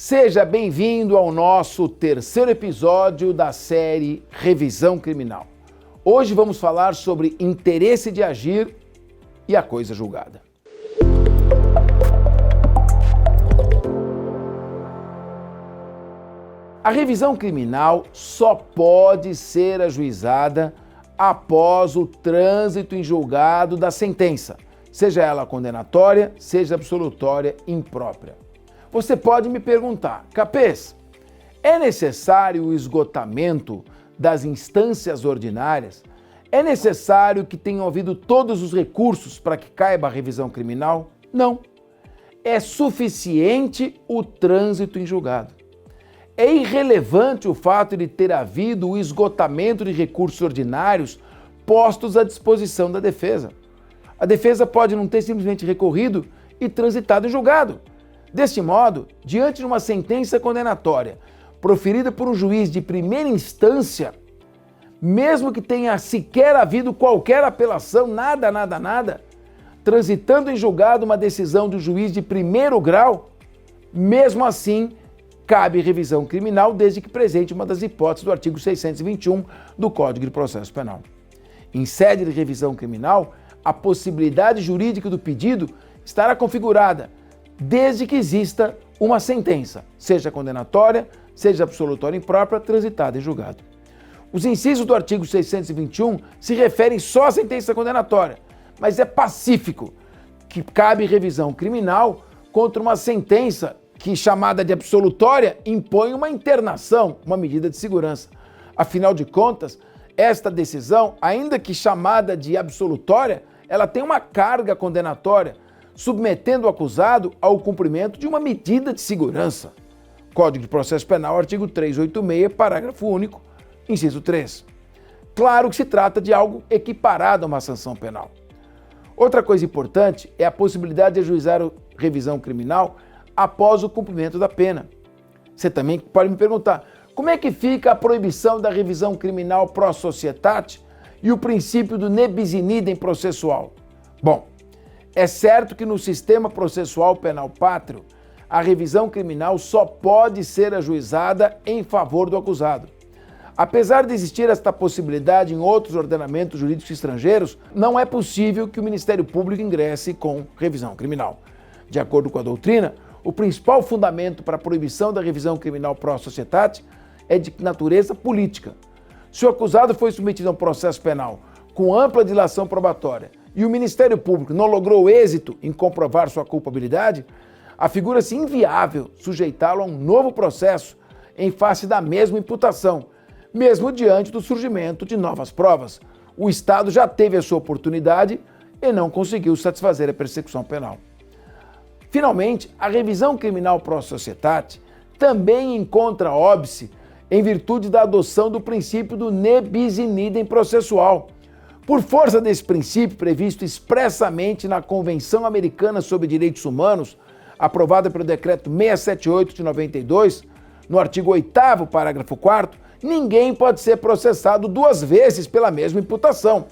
Seja bem-vindo ao nosso terceiro episódio da série Revisão Criminal. Hoje vamos falar sobre interesse de agir e a coisa julgada. A revisão criminal só pode ser ajuizada após o trânsito em julgado da sentença, seja ela condenatória, seja absolutória imprópria. Você pode me perguntar, Capês, é necessário o esgotamento das instâncias ordinárias? É necessário que tenham havido todos os recursos para que caiba a revisão criminal? Não. É suficiente o trânsito em julgado. É irrelevante o fato de ter havido o esgotamento de recursos ordinários postos à disposição da defesa. A defesa pode não ter simplesmente recorrido e transitado em julgado. Deste modo, diante de uma sentença condenatória proferida por um juiz de primeira instância, mesmo que tenha sequer havido qualquer apelação, nada, transitando em julgado uma decisão do juiz de primeiro grau, mesmo assim, cabe revisão criminal desde que presente uma das hipóteses do artigo 621 do Código de Processo Penal. Em sede de revisão criminal, a possibilidade jurídica do pedido estará configurada desde que exista uma sentença, seja condenatória, seja absolutória imprópria, transitada em julgado. Os incisos do artigo 621 se referem só à sentença condenatória, mas é pacífico que cabe revisão criminal contra uma sentença que, chamada de absolutória, impõe uma internação, uma medida de segurança. Afinal de contas, esta decisão, ainda que chamada de absolutória, ela tem uma carga condenatória, submetendo o acusado ao cumprimento de uma medida de segurança. Código de Processo Penal, artigo 386, parágrafo único, inciso 3. Claro que se trata de algo equiparado a uma sanção penal. Outra coisa importante é a possibilidade de ajuizar a revisão criminal após o cumprimento da pena. Você também pode me perguntar, como é que fica a proibição da revisão criminal pro societate e o princípio do ne bis in idem processual? Bom, é certo que no sistema processual penal pátrio, a revisão criminal só pode ser ajuizada em favor do acusado. Apesar de existir esta possibilidade em outros ordenamentos jurídicos estrangeiros, não é possível que o Ministério Público ingresse com revisão criminal. De acordo com a doutrina, o principal fundamento para a proibição da revisão criminal pro societate é de natureza política. Se o acusado foi submetido a um processo penal com ampla dilação probatória e o Ministério Público não logrou êxito em comprovar sua culpabilidade, afigura-se inviável sujeitá-lo a um novo processo em face da mesma imputação, mesmo diante do surgimento de novas provas. O Estado já teve a sua oportunidade e não conseguiu satisfazer a persecução penal. Finalmente, a revisão criminal pro societate também encontra óbice em virtude da adoção do princípio do ne bis in idem processual. Por força desse princípio previsto expressamente na Convenção Americana sobre Direitos Humanos, aprovada pelo Decreto 678 de 92, no artigo 8º, parágrafo 4º, ninguém pode ser processado duas vezes pela mesma imputação.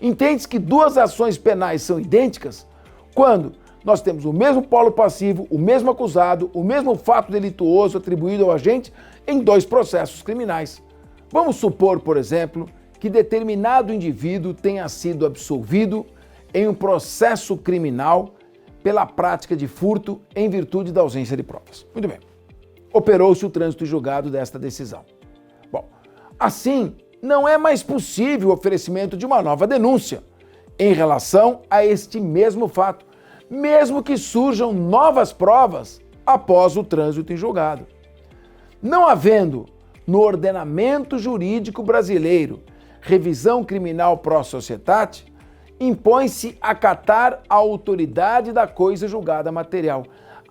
Entende-se que duas ações penais são idênticas quando nós temos o mesmo polo passivo, o mesmo acusado, o mesmo fato delituoso atribuído ao agente em dois processos criminais. Vamos supor, por exemplo, que determinado indivíduo tenha sido absolvido em um processo criminal pela prática de furto em virtude da ausência de provas. Muito bem. Operou-se o trânsito em julgado desta decisão. Bom, assim, não é mais possível o oferecimento de uma nova denúncia em relação a este mesmo fato, mesmo que surjam novas provas após o trânsito em julgado. Não havendo no ordenamento jurídico brasileiro revisão criminal pro societate, impõe-se acatar a autoridade da coisa julgada material,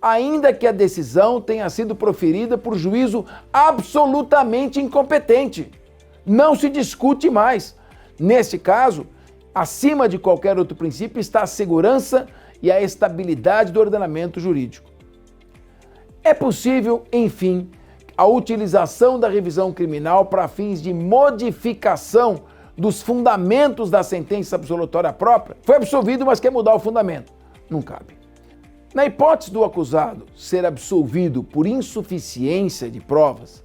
ainda que a decisão tenha sido proferida por juízo absolutamente incompetente. Não se discute mais. Neste caso, acima de qualquer outro princípio está a segurança e a estabilidade do ordenamento jurídico. É possível, enfim, a utilização da revisão criminal para fins de modificação dos fundamentos da sentença absolutória própria. Foi absolvido, mas quer mudar o fundamento. Não cabe. Na hipótese do acusado ser absolvido por insuficiência de provas,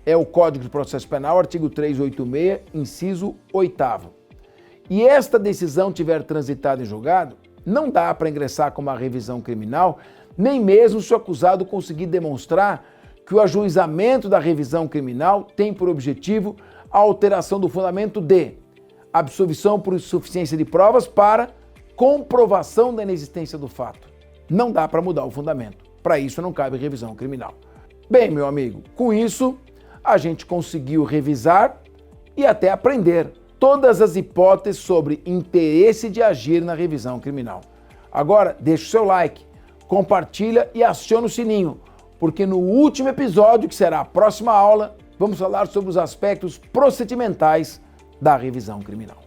é o Código de Processo Penal, artigo 386, inciso 8º. E esta decisão tiver transitado em julgado, não dá para ingressar com uma revisão criminal, nem mesmo se o acusado conseguir demonstrar que o ajuizamento da revisão criminal tem por objetivo a alteração do fundamento de absolvição por insuficiência de provas para comprovação da inexistência do fato. Não dá para mudar o fundamento. Para isso não cabe revisão criminal. Bem, meu amigo, com isso a gente conseguiu revisar e até aprender todas as hipóteses sobre interesse de agir na revisão criminal. Agora, deixa o seu like, compartilha e aciona o sininho, porque no último episódio, que será a próxima aula, vamos falar sobre os aspectos procedimentais da revisão criminal.